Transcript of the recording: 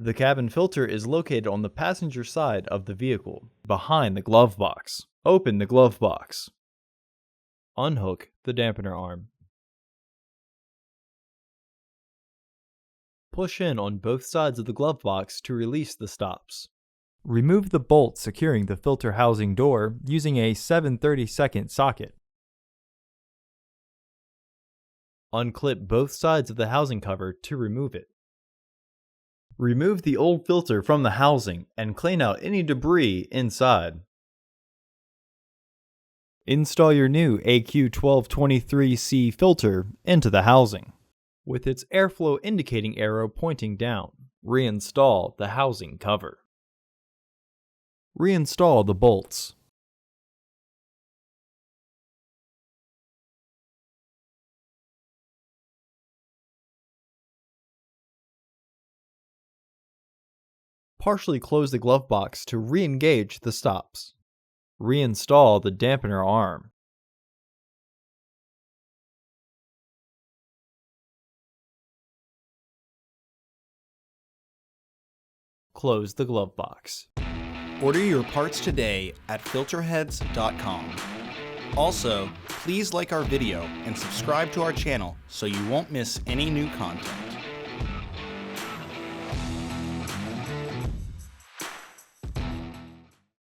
The cabin filter is located on the passenger side of the vehicle, behind the glove box. Open the glove box. Unhook the dampener arm. Push in on both sides of the glove box to release the stops. Remove the bolt securing the filter housing door using a 7/32 socket. Unclip both sides of the housing cover to remove it. Remove the old filter from the housing and clean out any debris inside. Install your new AQ1223C filter into the housing, with its airflow indicating arrow pointing down. Reinstall the housing cover. Reinstall the bolts. Partially close the glove box to re-engage the stops. Reinstall the dampener arm. Close the glove box. Order your parts today at filterheads.com. Also, please like our video and subscribe to our channel so you won't miss any new content.